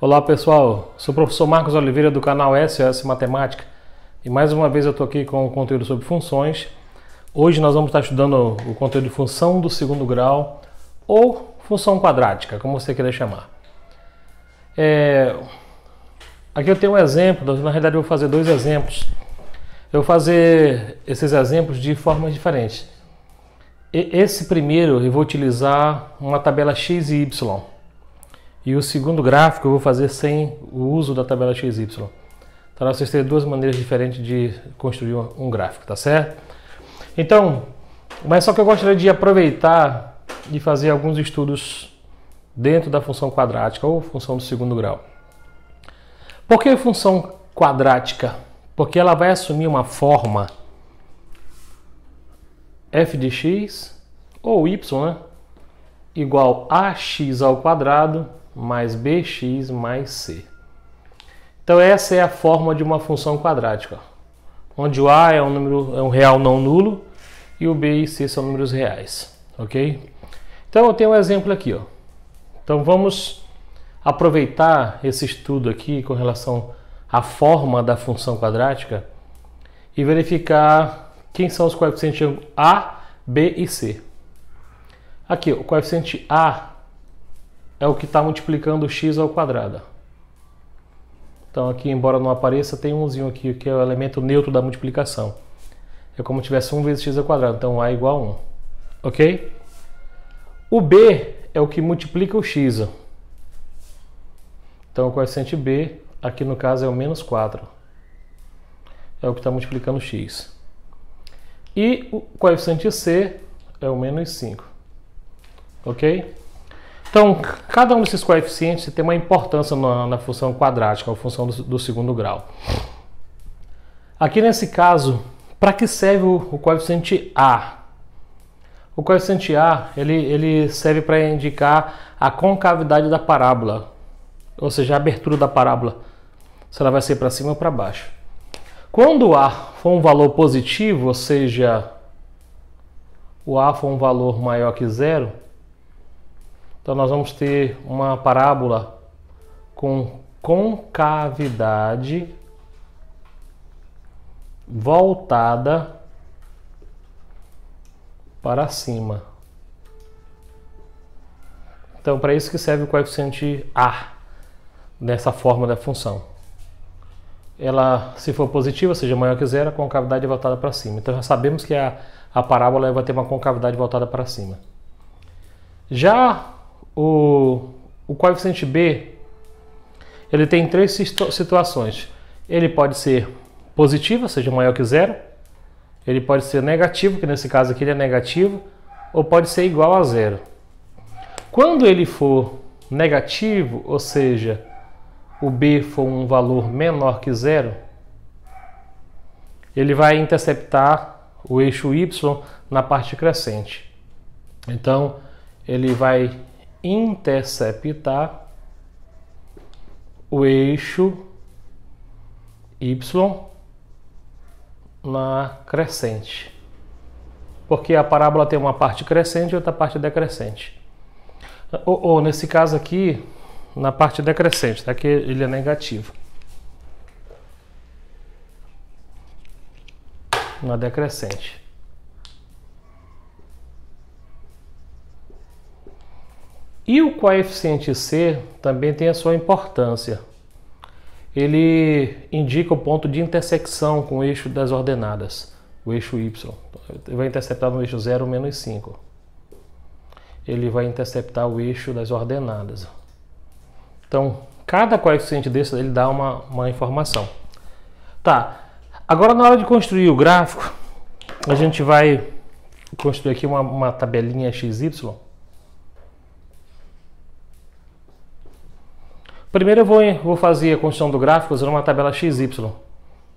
Olá pessoal, sou o professor Marcos Oliveira do canal SOS Matemática e mais uma vez eu estou aqui com o conteúdo sobre funções. Hoje nós vamos estar estudando o conteúdo de função do segundo grau ou função quadrática, como você queira chamar. Aqui eu tenho um exemplo, na realidade eu vou fazer dois exemplos. Eu vou fazer esses exemplos de formas diferentes. Esse primeiro eu vou utilizar uma tabela x e y. E o segundo gráfico eu vou fazer sem o uso da tabela x e y. Então vocês terem duas maneiras diferentes de construir um gráfico, tá certo? Então, mas só que eu gostaria de aproveitar e fazer alguns estudos dentro da função quadrática ou função do segundo grau. Por que função quadrática? Porque ela vai assumir uma forma f de x ou y, né, igual a ax ao quadrado mais bx mais c. Então essa é a forma de uma função quadrática, onde o a é um real não nulo e o b e c são números reais, ok? Então eu tenho um exemplo aqui, ó. Então vamos aproveitar esse estudo aqui com relação à forma da função quadrática e verificar quem são os coeficientes a, b e c. Aqui, o coeficiente a é o que está multiplicando o x ao quadrado. Então aqui, embora não apareça, tem umzinho aqui, que é o elemento neutro da multiplicação. É como se tivesse 1 vezes x ao quadrado, então a é igual a 1. Ok? O b é o que multiplica o x. Então o coeficiente b, aqui no caso é o menos 4. É o que está multiplicando o x. E o coeficiente c é o menos 5. Ok? Então, cada um desses coeficientes tem uma importância na função quadrática, a função do segundo grau. Aqui nesse caso, para que serve o coeficiente a? O coeficiente a, ele serve para indicar a concavidade da parábola, ou seja, a abertura da parábola, se ela vai ser para cima ou para baixo. Quando a for um valor positivo, ou seja, o a for um valor maior que zero, então nós vamos ter uma parábola com concavidade voltada para cima. Então, para isso que serve o coeficiente a, nessa forma da função. Ela, se for positiva, ou seja, maior que zero, a concavidade é voltada para cima. Então já sabemos que a parábola vai ter uma concavidade voltada para cima. Já o coeficiente b, ele tem três situações. Ele pode ser positivo, ou seja, maior que zero. Ele pode ser negativo, que nesse caso aqui ele é negativo, ou pode ser igual a zero. Quando ele for negativo, ou seja, o b for um valor menor que zero, ele vai interceptar o eixo y na parte crescente. Então, ele vai interceptar o eixo y na crescente. Porque a parábola tem uma parte crescente e outra parte decrescente. Ou nesse caso aqui, na parte decrescente, tá? Que ele é negativo. Na decrescente. E o coeficiente c também tem a sua importância. Ele indica o ponto de intersecção com o eixo das ordenadas, o eixo y. Ele vai interceptar no eixo 0, menos 5. Ele vai interceptar o eixo das ordenadas. Então, cada coeficiente desse ele dá uma informação. Tá, agora na hora de construir o gráfico, a gente vai construir aqui uma tabelinha XY. Primeiro eu vou fazer a construção do gráfico usando uma tabela XY.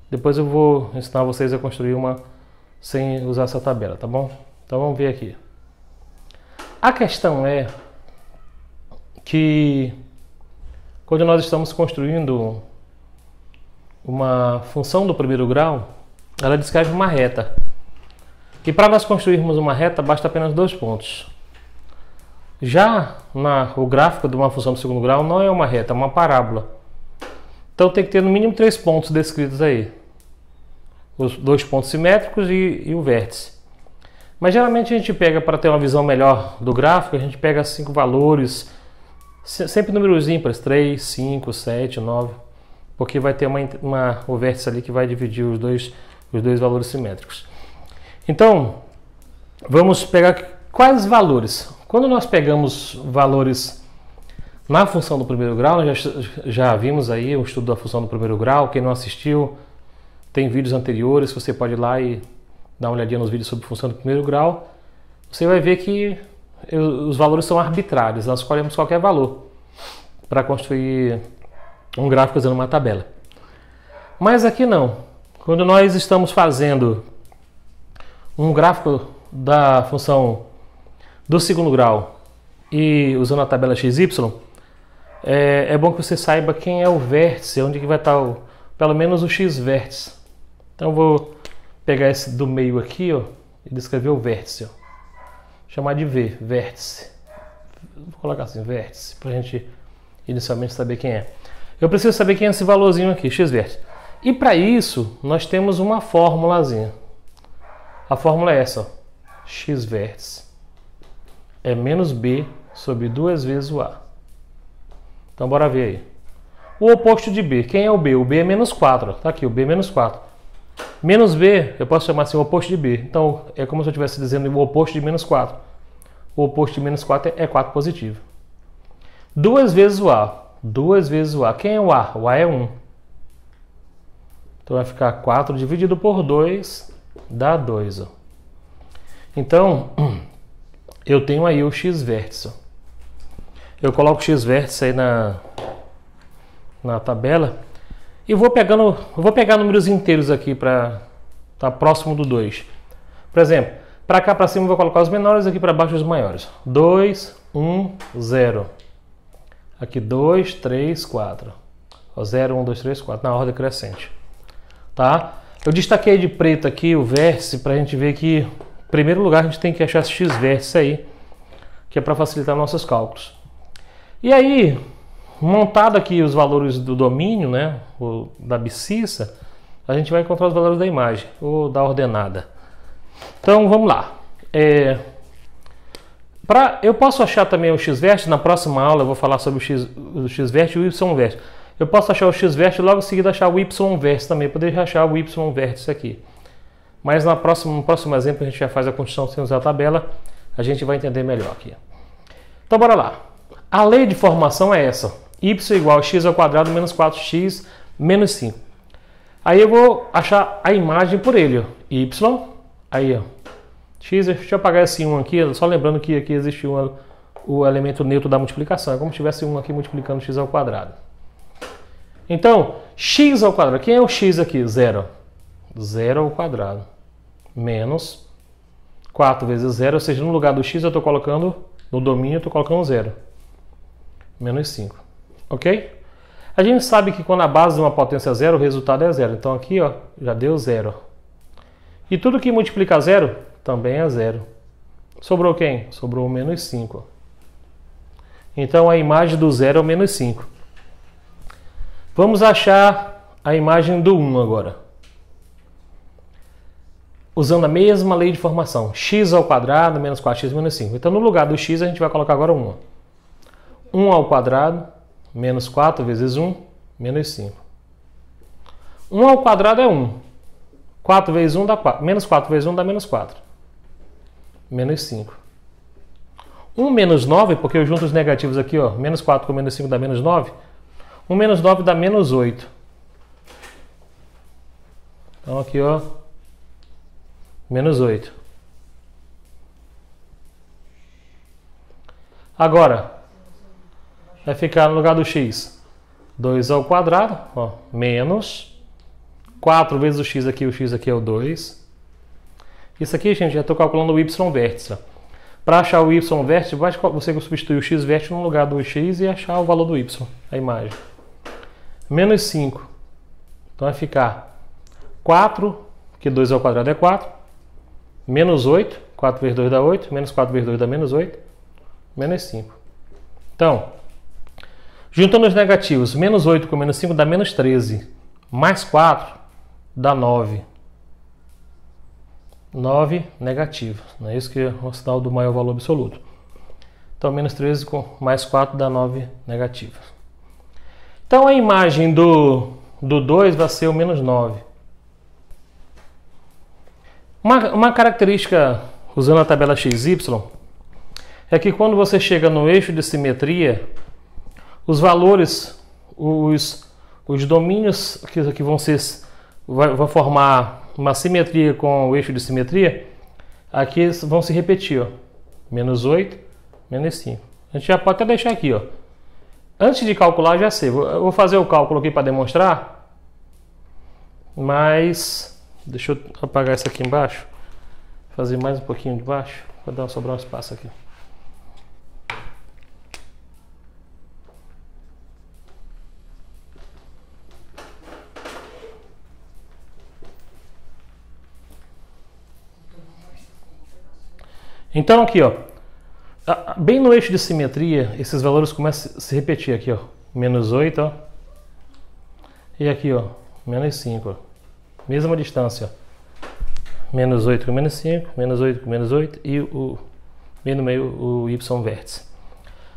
Depois eu vou ensinar vocês a construir uma sem usar essa tabela, tá bom? Então vamos ver aqui. A questão é que quando nós estamos construindo uma função do primeiro grau, ela descreve uma reta. E para nós construirmos uma reta, basta apenas dois pontos. Já o gráfico de uma função do segundo grau não é uma reta, é uma parábola. Então tem que ter no mínimo 3 pontos descritos aí. Os 2 pontos simétricos e o vértice. Mas geralmente a gente pega, para ter uma visão melhor do gráfico, a gente pega 5 valores, sempre números ímpares, 3, 5, 7, 9, porque vai ter o vértice ali que vai dividir os dois valores simétricos. Então, vamos pegar quais valores? Quando nós pegamos valores na função do primeiro grau, nós já vimos aí o estudo da função do primeiro grau. Quem não assistiu, tem vídeos anteriores, você pode ir lá e dar uma olhadinha nos vídeos sobre função do primeiro grau. Você vai ver que os valores são arbitrários, nós escolhemos qualquer valor para construir um gráfico usando uma tabela. Mas aqui não. Quando nós estamos fazendo um gráfico da função do segundo grau e usando a tabela XY, é bom que você saiba quem é o vértice, onde que vai estar pelo menos o x vértice. Então eu vou pegar esse do meio aqui, ó, e descrever o vértice, ó. Chamar de V, vértice. Vou colocar assim, vértice, para a gente inicialmente saber quem é. Eu preciso saber quem é esse valorzinho aqui, x vértice. E para isso, nós temos uma formulazinha. A fórmula é essa, ó. X vértice é menos B sobre 2 vezes o A. Então bora ver aí. O oposto de B, quem é o B? O B é menos 4, tá aqui, o B é menos 4. Menos B, eu posso chamar assim o oposto de B. Então é como se eu estivesse dizendo o oposto de menos 4. O oposto de menos 4 é 4 positivo. 2 vezes o A. 2 vezes o A. Quem é o A? O A é 1. Então vai ficar 4 dividido por 2 dá 2. Ó. Então eu tenho aí o x vértice. Eu coloco o x vértice aí na tabela e vou pegar números inteiros aqui para estar próximo do 2. Por exemplo, para cá para cima eu vou colocar os menores, aqui para baixo os maiores. 2, 1, 0. Aqui 2, 3, 4. 0, 1, 2, 3, 4, na ordem crescente. Tá? Eu destaquei de preto aqui o vértice para a gente ver que, em primeiro lugar, a gente tem que achar esse x vértice aí, que é para facilitar nossos cálculos. E aí, montado aqui os valores do domínio, né, da abscissa, a gente vai encontrar os valores da imagem, ou da ordenada. Então, vamos lá. Eu posso achar também o x-vértice, na próxima aula eu vou falar sobre o x-vértice e o y-vértice. Eu posso achar o x-vértice e logo em seguida achar o y-vértice também. Eu poderia achar o y-vértice aqui. Mas no próximo exemplo a gente já faz a construção sem usar a tabela. A gente vai entender melhor aqui. Então bora lá. A lei de formação é essa. Y igual a x ao quadrado menos 4x menos 5. Aí eu vou achar a imagem por ele. Ó. Y, aí ó. X, deixa eu apagar esse 1 aqui. Só lembrando que aqui existe o elemento neutro da multiplicação. É como se tivesse 1 aqui multiplicando x ao quadrado. Então, x ao quadrado. Quem é o x aqui? 0. 0 ao quadrado. Menos 4 vezes 0. Ou seja, no lugar do x eu estou colocando, no domínio eu estou colocando 0. Menos 5. Ok? A gente sabe que quando a base de uma potência é 0, o resultado é 0. Então aqui ó, já deu 0. E tudo que multiplica 0 também é 0. Sobrou quem? Sobrou o menos 5. Então a imagem do 0 é o menos 5. Vamos achar a imagem do 1 agora. Usando a mesma lei de formação. X ao quadrado menos 4x menos 5. Então no lugar do x a gente vai colocar agora 1. 1 ao quadrado menos 4 vezes 1 menos 5. 1 ao quadrado é 1. 4 vezes 1 dá 4. Menos 4 vezes 1 dá menos 4. Menos 5. 1 menos 9, porque eu junto os negativos aqui, ó, menos 4 com menos 5 dá menos 9. 1 menos 9 dá menos 8. Então aqui, ó, menos 8. Agora, vai ficar no lugar do x 2 ao quadrado, ó, menos 4 vezes o x aqui é o 2. Isso aqui, gente, já estou calculando o y-vértice. Para achar o y-vértice, você substituir o x-vértice no lugar do x e achar o valor do y, a imagem. Menos 5. Então vai ficar 4, que 2 ao quadrado é 4. Menos 8. 4 vezes 2 dá 8. Menos 4 vezes 2 dá menos 8. menos 5. Então, juntando os negativos, menos 8 com menos 5 dá menos 13. Mais 4 dá 9. 9 negativo. Não é isso que é o sinal do maior valor absoluto. Então, menos 13 com mais 4 dá 9 negativo. Então, a imagem do 2 vai ser o menos 9. Uma característica, usando a tabela XY, é que quando você chega no eixo de simetria, os valores, os domínios que vão vai formar uma simetria com o eixo de simetria, aqui vão se repetir, ó. Menos 8, menos 5. A gente já pode até deixar aqui, ó. Antes de calcular, já sei. Eu vou fazer o cálculo aqui para demonstrar, mas deixa eu apagar isso aqui embaixo, fazer mais um pouquinho de baixo, para sobrar um espaço aqui. Então aqui, ó, bem no eixo de simetria, esses valores começam a se repetir aqui, ó. Menos 8, ó. E aqui, ó, menos 5, ó. Mesma distância, ó. Menos 8 com menos 5, menos 8 com menos 8 e bem no meio o y vértice.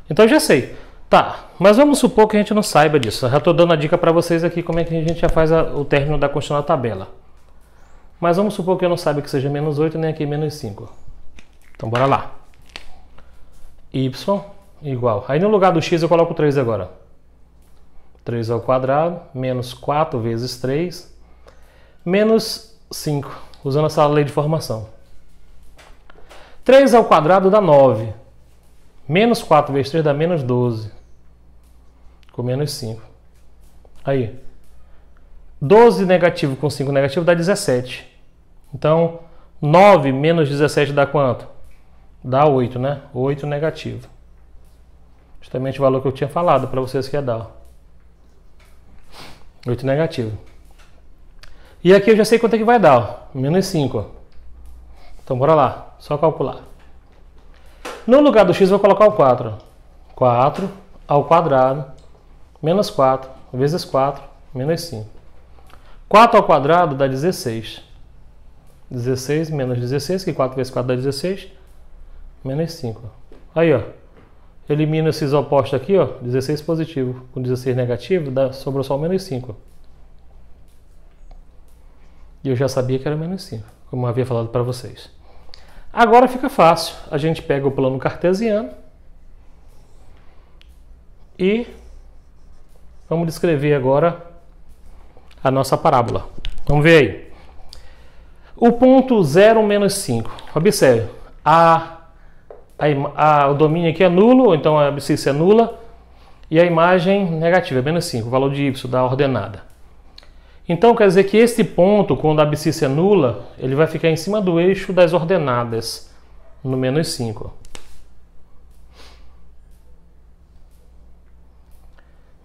Então já sei. Tá, mas vamos supor que a gente não saiba disso. Eu já estou dando a dica para vocês aqui como é que a gente já faz o término da constante na tabela. Mas vamos supor que eu não saiba que seja menos 8 nem aqui menos 5. Então bora lá. Y igual. Aí no lugar do x eu coloco 3 agora. 3 ao quadrado menos 4 vezes 3 menos 5, usando essa lei de formação. 3 ao quadrado dá 9. Menos 4 vezes 3 dá menos 12. Com menos 5. Aí. 12 negativo com 5 negativo dá 17. Então, 9 menos 17 dá quanto? Dá 8, né? 8 negativo. Justamente o valor que eu tinha falado para vocês que ia dar. 8 negativo. E aqui eu já sei quanto é que vai dar, ó. Menos 5. Então bora lá, só calcular. No lugar do x eu vou colocar o 4. 4 ao quadrado menos 4 vezes 4 menos 5. 4 ao quadrado dá 16. 16 menos 16, que 4 vezes 4 dá 16, menos 5. Aí, ó. Elimina esses opostos aqui, ó. 16 positivo com 16 negativo, sobrou só o menos 5. E eu já sabia que era menos 5, como eu havia falado para vocês. Agora fica fácil. A gente pega o plano cartesiano e vamos descrever agora a nossa parábola. Vamos ver aí. O ponto 0, menos 5. Observe. O domínio aqui é nulo, então a abscissa é nula. E a imagem negativa, menos 5, o valor de y da ordenada. Então quer dizer que esse ponto, quando a abscissa é nula, ele vai ficar em cima do eixo das ordenadas, no menos 5.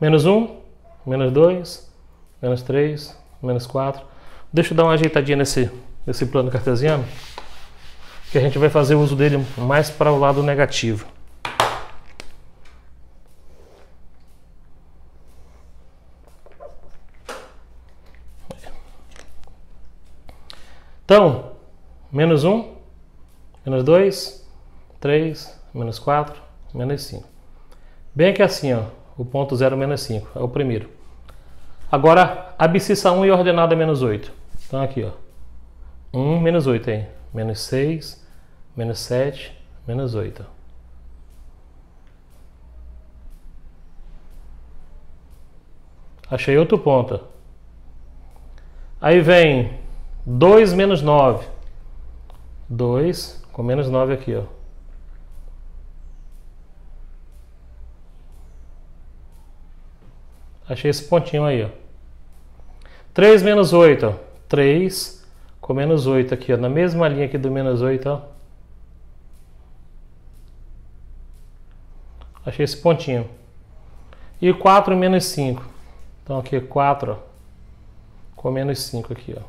Menos 1, menos 2, menos 3, menos 4. Deixa eu dar uma ajeitadinha nesse plano cartesiano, que a gente vai fazer uso dele mais para o lado negativo. Então, menos 1, menos 2, 3, menos 4, menos 5. Bem aqui assim, ó, o ponto 0, menos 5, é o primeiro. Agora, abscissa 1 e ordenada menos 8. Então aqui, ó, 1, menos 8 aí, menos 6, menos 7, menos 8. Achei outro ponto. Aí vem 2 menos 9. 2 com menos 9 aqui, ó. Achei esse pontinho aí, ó. 3 menos 8, ó. 3 com menos 8 aqui, ó. Na mesma linha aqui do menos 8, ó. Achei esse pontinho. E 4 menos 5. Então aqui 4, ó, com menos 5 aqui, ó.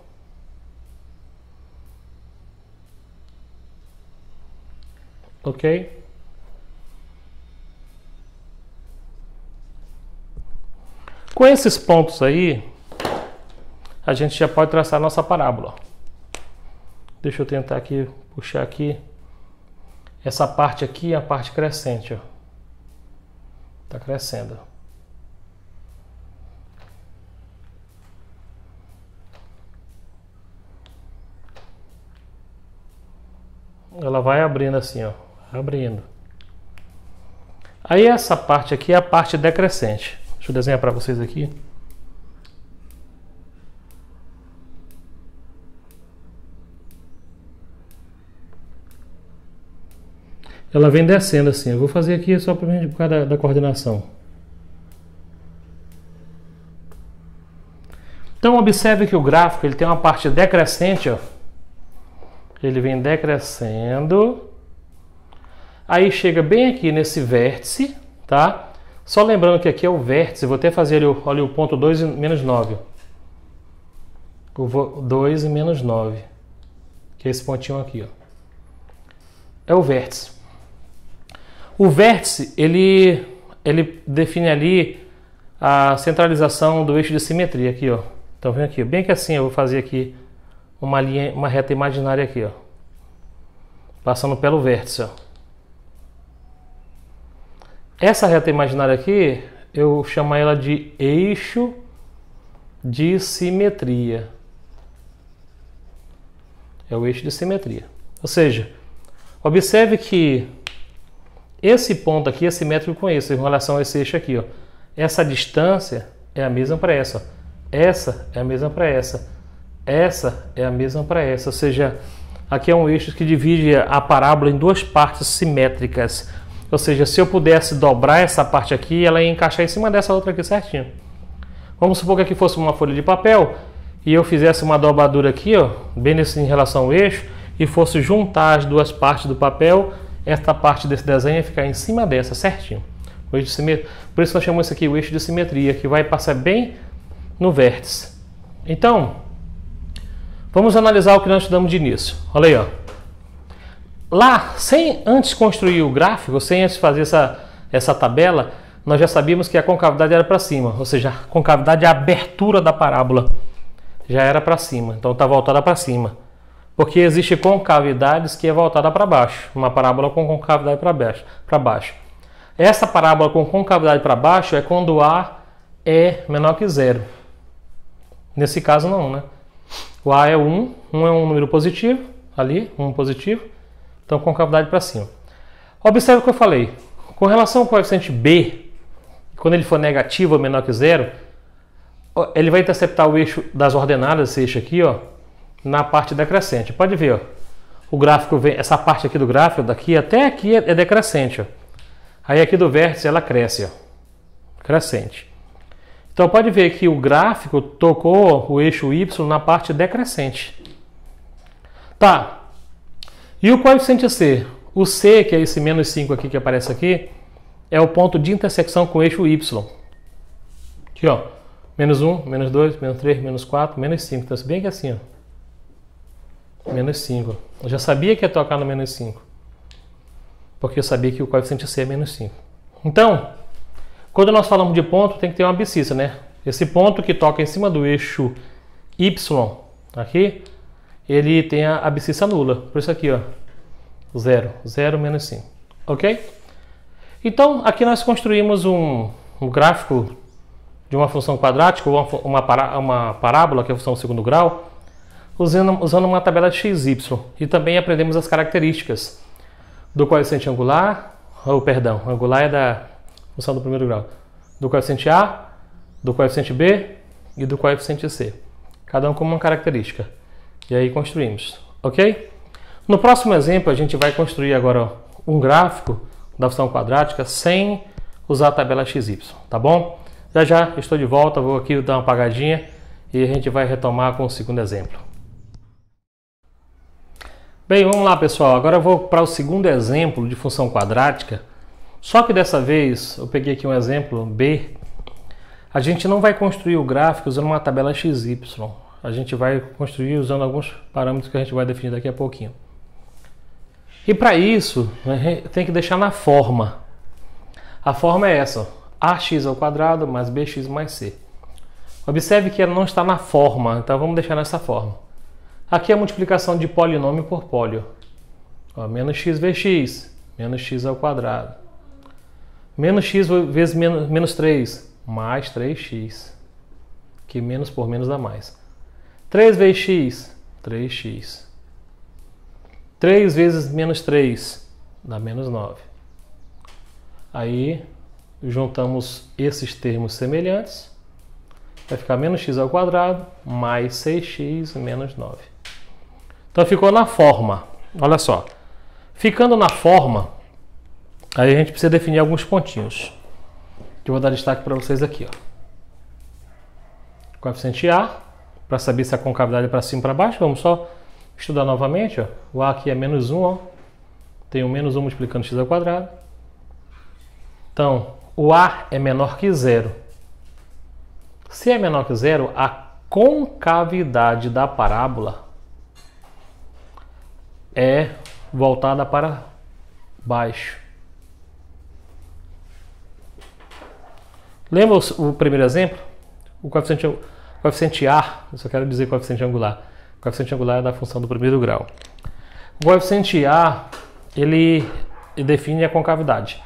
Ok? Com esses pontos aí, a gente já pode traçar a nossa parábola. Deixa eu tentar aqui, puxar aqui. Essa parte aqui é a parte crescente, ó. Tá crescendo. Ela vai abrindo assim, ó. Abrindo. Aí essa parte aqui é a parte decrescente. Deixa eu desenhar para vocês aqui. Ela vem descendo assim. Eu vou fazer aqui só para por causa da coordenação. Então observe que o gráfico ele tem uma parte decrescente, ó. Ele vem decrescendo. Aí chega bem aqui nesse vértice, tá? Só lembrando que aqui é o vértice. Vou até fazer ali, olha, o ponto 2 e menos 9. O 2 e menos 9. Que é esse pontinho aqui, ó. É o vértice. O vértice, ele define ali a centralização do eixo de simetria aqui, ó. Então vem aqui, bem que assim eu vou fazer aqui uma linha, uma reta imaginária aqui, ó. Passando pelo vértice, ó. Essa reta imaginária aqui, eu chamo ela de eixo de simetria. É o eixo de simetria. Ou seja, observe que esse ponto aqui é simétrico com esse, em relação a esse eixo aqui, ó. Essa distância é a mesma para essa, ó. Essa é a mesma para essa. Essa é a mesma para essa. Ou seja, aqui é um eixo que divide a parábola em duas partes simétricas. Ou seja, se eu pudesse dobrar essa parte aqui, ela ia encaixar em cima dessa outra aqui certinho. Vamos supor que aqui fosse uma folha de papel e eu fizesse uma dobradura aqui, ó, bem nesse, em relação ao eixo, e fosse juntar as duas partes do papel. Esta parte desse desenho ia ficar em cima dessa, certinho. O eixo de simetria. Por isso nós chamamos isso aqui o eixo de simetria, que vai passar bem no vértice. Então, vamos analisar o que nós estudamos de início. Olha aí, ó. Lá, sem antes construir o gráfico, sem antes fazer essa tabela, nós já sabíamos que a concavidade era para cima. Ou seja, a concavidade é a abertura da parábola. Já era para cima, então está voltada para cima. Porque existe concavidades que é voltada para baixo. Uma parábola com concavidade para baixo. Essa parábola com concavidade para baixo é quando A é menor que zero. Nesse caso não, né? O A é 1, 1 é um número positivo, ali, 1 positivo. Então concavidade para cima. Observe o que eu falei. Com relação ao coeficiente B, quando ele for negativo ou menor que zero, ele vai interceptar o eixo das ordenadas, esse eixo aqui, ó, na parte decrescente. Pode ver, ó, o gráfico vem, essa parte aqui do gráfico, daqui até aqui é decrescente, ó. Aí aqui do vértice ela cresce, ó, crescente. Então pode ver que o gráfico tocou o eixo Y na parte decrescente. Tá. E o coeficiente C? O C, que é esse menos 5 aqui que aparece aqui, é o ponto de intersecção com o eixo Y. Aqui, ó. Menos 1, menos 2, menos 3, menos 4, menos 5. Então, bem que assim, ó. Menos 5. Eu já sabia que ia tocar no menos 5. Porque eu sabia que o coeficiente C é menos 5. Então, quando nós falamos de ponto, tem que ter uma abscissa, né? Esse ponto que toca em cima do eixo Y, aqui, ele tem a abscissa nula. Por isso aqui, ó. 0. 0 menos 5. Ok? Então, aqui nós construímos um gráfico de uma função quadrática, ou uma parábola, que é a função segundo grau, usando uma tabela de XY. E também aprendemos as características do coeficiente angular, angular é da função do primeiro grau, do coeficiente A, do coeficiente B e do coeficiente C. Cada um com uma característica. E aí construímos, ok? No próximo exemplo, a gente vai construir agora, ó, um gráfico da função quadrática sem usar a tabela XY, tá bom? Já estou de volta, vou aqui dar uma apagadinha e a gente vai retomar com o segundo exemplo. Bem, vamos lá, pessoal. Agora eu vou para o segundo exemplo de função quadrática. Só que dessa vez eu peguei aqui um exemplo B. A gente não vai construir o gráfico usando uma tabela XY. A gente vai construir usando alguns parâmetros que a gente vai definir daqui a pouquinho. E para isso, a gente tem que deixar na forma. A forma é essa, ó. AX ao quadrado mais BX mais C. Observe que ela não está na forma, então vamos deixar nessa forma. Aqui é a multiplicação de polinômio por pólio. Ó, menos x vezes x, menos x ao quadrado. Menos x vezes menos 3, mais 3x. Que menos por menos dá mais. 3 vezes x, 3x. 3 vezes menos 3, dá menos 9. Aí, juntamos esses termos semelhantes. Vai ficar menos x ao quadrado, mais 6x menos 9. Então ficou na forma. Olha só. Ficando na forma, aí a gente precisa definir alguns pontinhos. Que eu vou dar destaque para vocês aqui. Ó. Coeficiente A, para saber se a concavidade é para cima ou para baixo, vamos só estudar novamente. Ó. O A aqui é menos 1, ó. Tem o menos 1 multiplicando x ao quadrado. Então, o A é menor que zero. Se é menor que zero, a concavidade da parábola é voltada para baixo. Lembra o primeiro exemplo? O coeficiente A, eu só quero dizer coeficiente angular. O coeficiente angular é da função do primeiro grau. O coeficiente A, ele define a concavidade.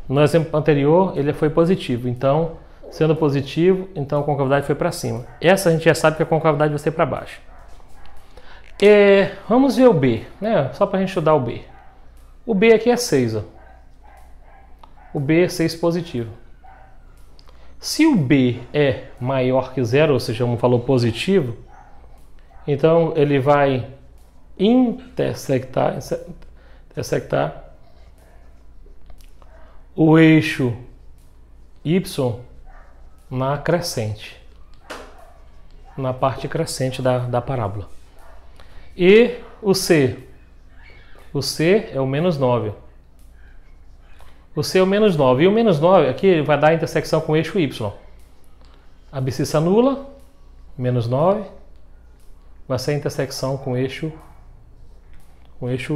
No exemplo anterior, ele foi positivo. Então, sendo positivo, então a concavidade foi para cima. Essa a gente já sabe que a concavidade vai ser para baixo. Vamos ver o B, né? Só para a gente estudar o B. O B aqui é 6. Ó. O B é 6 positivo. Se o B é maior que zero, ou seja, como falou positivo, então ele vai intersectar o eixo Y na crescente, na parte crescente da parábola. E o C? O C é o menos 9. O C é o menos 9. E o menos 9 aqui vai dar a intersecção com o eixo Y. A abscissa nula, menos 9, vai ser a intersecção com o eixo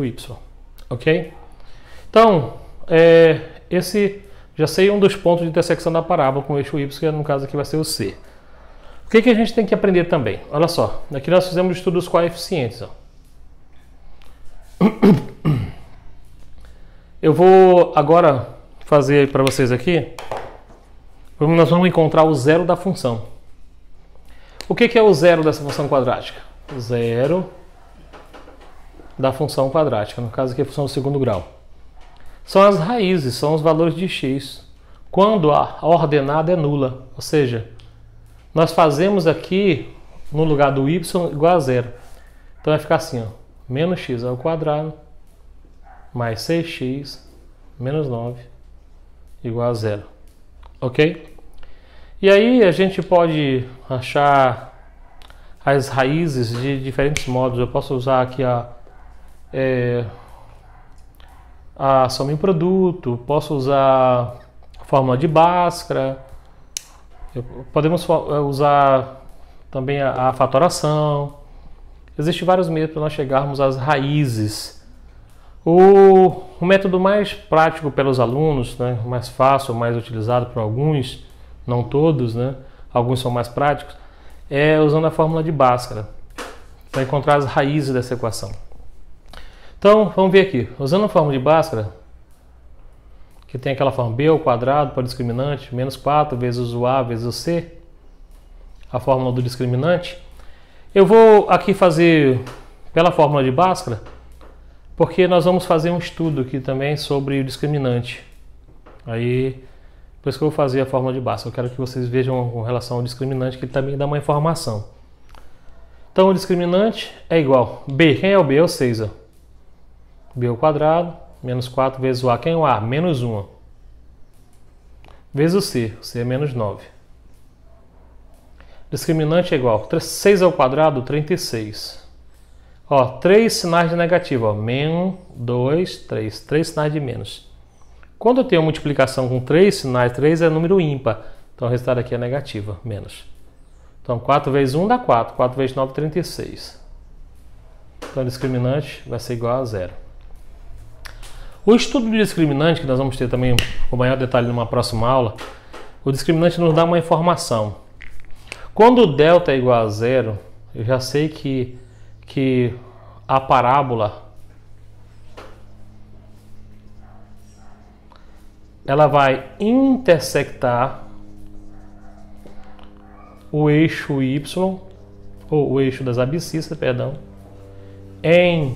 Y. Ok? Então, esse já sei um dos pontos de intersecção da parábola com o eixo Y, que no caso aqui vai ser o C. O que a gente tem que aprender também? Olha só, aqui nós fizemos o estudo dos coeficientes. Ó. Eu vou agora fazer para vocês aqui, nós vamos encontrar o zero da função. O que é o zero dessa função quadrática? O zero da função quadrática, no caso aqui é a função do segundo grau. São as raízes, são os valores de x, quando a ordenada é nula, ou seja, nós fazemos aqui, no lugar do y, igual a zero. Então vai ficar assim, ó, menos x ao quadrado, mais 6x, menos 9, igual a zero. Ok? E aí a gente pode achar as raízes de diferentes modos. Eu posso usar aqui a soma em produto, posso usar a fórmula de Bhaskara, podemos usar também a fatoração. Existem vários métodos para nós chegarmos às raízes. O método mais prático pelos alunos, né, mais fácil, mais utilizado por alguns, não todos, né, alguns são mais práticos, é usando a fórmula de Bhaskara para encontrar as raízes dessa equação. Então, vamos ver aqui. Usando a fórmula de Bhaskara, que tem aquela forma b ao quadrado para o discriminante, menos 4 vezes o a vezes o c, a fórmula do discriminante. Eu vou aqui fazer pela fórmula de Bhaskara, porque nós vamos fazer um estudo aqui também sobre o discriminante. Aí, por isso que eu vou fazer a fórmula de Bhaskara. Eu quero que vocês vejam com relação ao discriminante, que ele também dá uma informação. Então, o discriminante é igual b. Quem é o b? É o 6. Ó. B ao quadrado, menos 4 vezes o a. Quem é o a? Menos 1. Ó. Vezes o c. O c é menos 9. Discriminante é igual 6 ao quadrado, 36. Ó, 3 sinais de negativo. Ó. Menos, 2, 3. 3 sinais de menos. Quando eu tenho multiplicação com 3 sinais, 3 é número ímpar. Então o resultado aqui é negativo, menos. Então 4 vezes 1 dá 4. 4 vezes 9, 36. Então o discriminante vai ser igual a 0. O estudo do discriminante, que nós vamos ter também com maior detalhe numa próxima aula, o discriminante nos dá uma informação. Quando o delta é igual a zero, eu já sei que a parábola ela vai intersectar o eixo y, ou o eixo das abscissas, perdão, em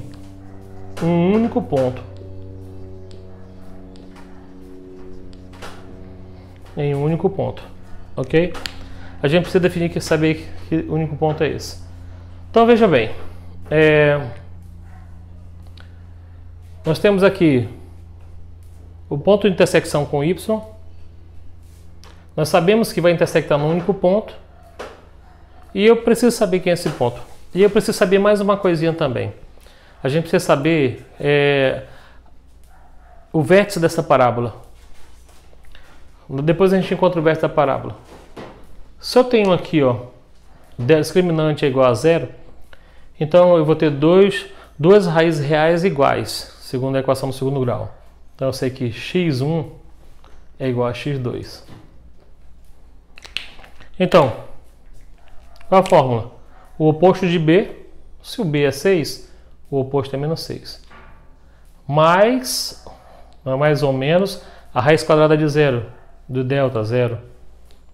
um único ponto. Em um único ponto, ok? A gente precisa definir, saber que único ponto é esse. Então veja bem, nós temos aqui o ponto de intersecção com y. Nós sabemos que vai intersectar num único ponto. E eu preciso saber quem é esse ponto. E eu preciso saber mais uma coisinha também. A gente precisa saber o vértice dessa parábola. Depois a gente encontra o vértice da parábola. Se eu tenho aqui, ó, discriminante é igual a zero, então eu vou ter duas raízes reais iguais, segundo a equação do segundo grau. Então eu sei que x1 é igual a x2. Então, qual a fórmula? O oposto de b, se o b é 6, o oposto é menos 6. Mais ou menos, a raiz quadrada de zero, do delta, zero.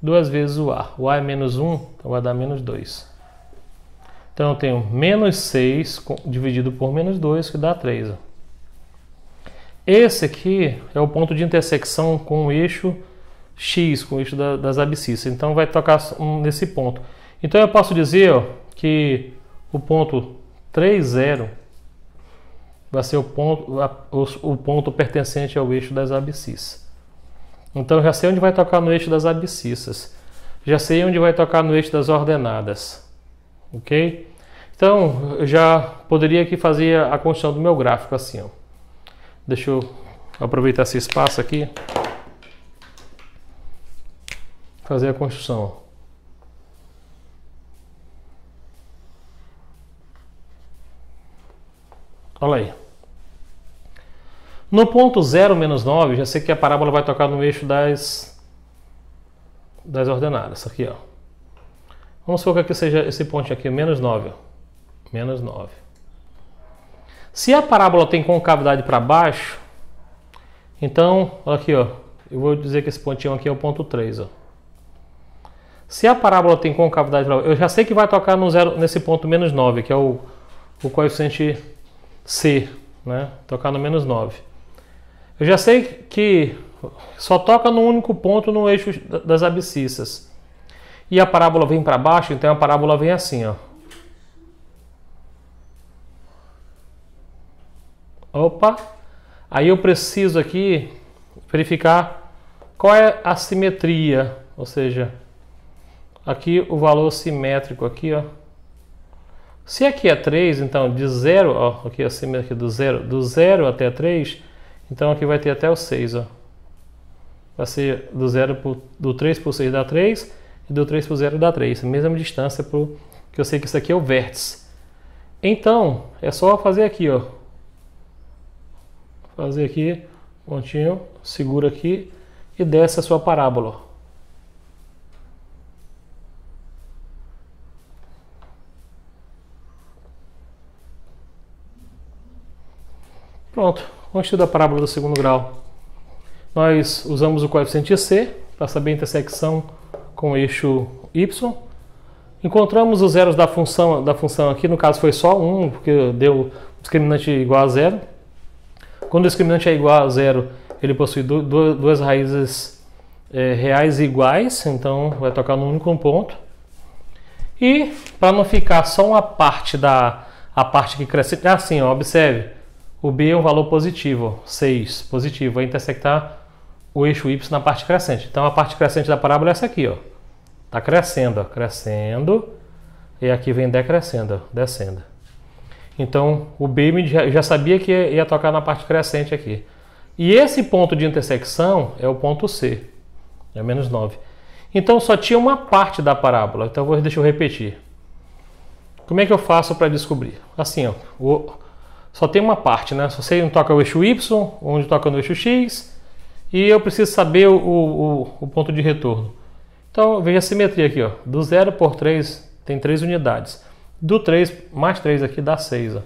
2 vezes o a. O a é menos 1, então vai dar menos 2. Então eu tenho menos 6 dividido por menos 2, que dá 3. Ó. Esse aqui é o ponto de intersecção com o eixo x, com o eixo das abscissas. Então vai tocar nesse ponto. Então eu posso dizer, ó, que o ponto 3, 0 vai ser o ponto pertencente ao eixo das abscissas. Então eu já sei onde vai tocar no eixo das abscissas. Já sei onde vai tocar no eixo das ordenadas. Ok? Então eu já poderia aqui fazer a construção do meu gráfico assim, ó. Deixa eu aproveitar esse espaço aqui. Fazer a construção. Olha aí. No ponto 0, menos 9, já sei que a parábola vai tocar no eixo das ordenadas. Aqui, ó. Vamos supor que aqui seja esse ponto aqui, menos 9. Ó. Menos 9. Se a parábola tem concavidade para baixo, então, olha aqui, ó. Eu vou dizer que esse pontinho aqui é o ponto 3. Ó. Se a parábola tem concavidade para baixo, eu já sei que vai tocar no zero, nesse ponto menos 9, que é o coeficiente C. Né? Tocar no menos 9. Eu já sei que só toca num único ponto no eixo das abscissas. E a parábola vem para baixo, então a parábola vem assim, ó. Opa! Aí eu preciso aqui verificar qual é a simetria, ou seja, aqui o valor simétrico aqui, ó. Se aqui é 3, então de 0, ó, aqui acima aqui do 0 até 3, então aqui vai ter até o 6, ó. Vai ser do 3 por 6 dá 3 e do 3 por 0 dá 3. A mesma distância que eu sei que isso aqui é o vértice. Então, é só fazer aqui, ó. Fazer aqui, pontinho, segura aqui e desce a sua parábola. Pronto, vamos estudar a parábola do segundo grau. Nós usamos o coeficiente C para saber a intersecção com o eixo y. Encontramos os zeros da função aqui, no caso foi só 1, porque deu discriminante igual a 0. Quando o discriminante é igual a 0, ele possui duas raízes reais iguais, então vai tocar num único ponto. E para não ficar só uma parte a parte que cresce, assim, ó, observe. O B é um valor positivo, 6, positivo, vai intersectar o eixo Y na parte crescente. Então a parte crescente da parábola é essa aqui, ó. Tá crescendo, ó, crescendo, e aqui vem decrescendo, ó, descendo. Então o B já sabia que ia tocar na parte crescente aqui. E esse ponto de intersecção é o ponto C, é menos 9. Então só tinha uma parte da parábola, então deixa eu repetir. Como é que eu faço para descobrir? Assim, ó, só tem uma parte, né? Só sei onde toca o eixo Y, onde toca no eixo X, e eu preciso saber o ponto de retorno. Então, veja a simetria aqui, ó. Do 0 por 3 tem 3 unidades. Do 3 mais 3 aqui dá 6, ó.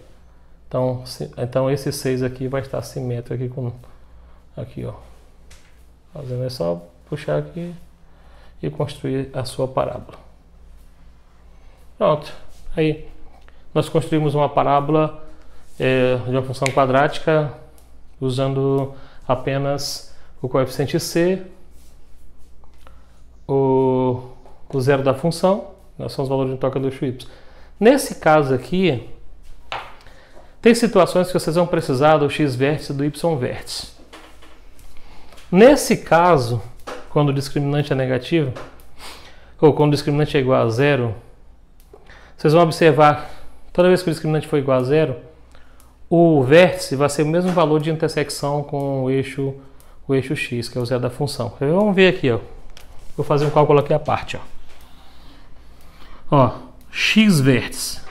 Então esse 6 aqui vai estar simétrico aqui com... Aqui, ó. Fazendo é só puxar aqui e construir a sua parábola. Pronto. Aí nós construímos uma parábola de uma função quadrática usando apenas o coeficiente c, o zero da função, são os valores de toca do eixo y. Nesse caso aqui, tem situações que vocês vão precisar do x vértice e do y vértice. Nesse caso, quando o discriminante é negativo, ou quando o discriminante é igual a zero, vocês vão observar, toda vez que o discriminante for igual a zero, o vértice vai ser o mesmo valor de intersecção com o eixo x, que é o zero da função. Vamos ver aqui, ó. Vou fazer um cálculo aqui à parte, ó. X vértice.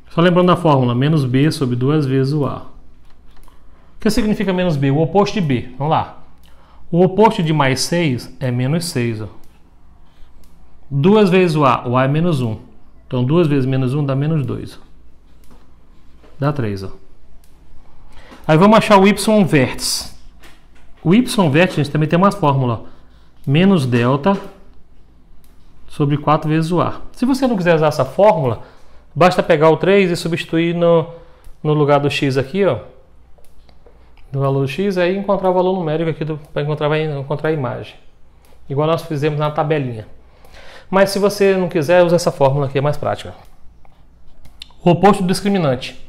Só lembrando da fórmula, menos b sobre 2 vezes o a. O que significa menos b? O oposto de b. Vamos lá. O oposto de mais 6 é menos 6, ó. 2 vezes o a é menos 1. Então 2 vezes menos 1 dá menos 2. Ó. Dá 3, ó. Aí vamos achar o y vértice. O y vértice, a gente também tem uma fórmula, ó. Menos delta sobre 4 vezes o a. Se você não quiser usar essa fórmula, basta pegar o 3 e substituir no lugar do x aqui, ó. Do valor do x, aí encontrar o valor numérico aqui para encontrar a imagem. Igual nós fizemos na tabelinha. Mas se você não quiser, usa essa fórmula aqui, é mais prática. O oposto do discriminante.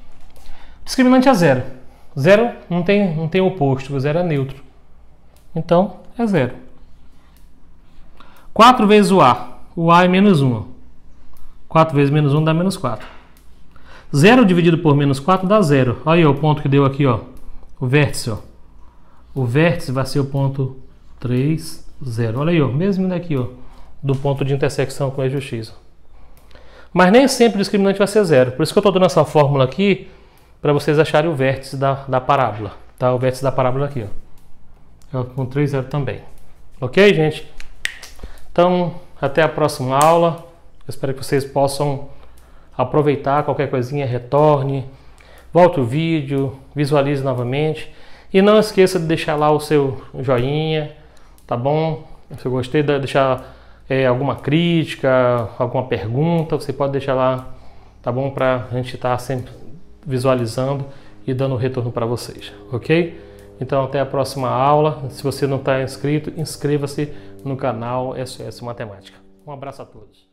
Discriminante é zero. Zero não tem oposto, o zero é neutro. Então, é zero. 4 vezes o a é menos 1. 4 vezes menos 1 dá menos 4. 0 dividido por menos 4 dá 0. Olha aí o ponto que deu aqui, ó. O vértice, ó. O vértice vai ser o ponto 3, 0. Olha aí, ó. Mesmo daqui, ó. Do ponto de intersecção com o eixo x. Mas nem sempre o discriminante vai ser 0. Por isso que eu estou dando essa fórmula aqui, para vocês acharem o vértice da parábola. Tá? O vértice da parábola aqui, ó. É com 3, 0 também. Ok, gente? Então, até a próxima aula. Eu espero que vocês possam aproveitar qualquer coisinha, retorne, volte o vídeo, visualize novamente. E não esqueça de deixar lá o seu joinha, tá bom? Se eu gostei, de deixar alguma crítica, alguma pergunta, você pode deixar lá, tá bom? Para a gente estar sempre visualizando e dando retorno para vocês, ok? Então até a próxima aula. Se você não está inscrito, inscreva-se no canal SOS Matemática. Um abraço a todos.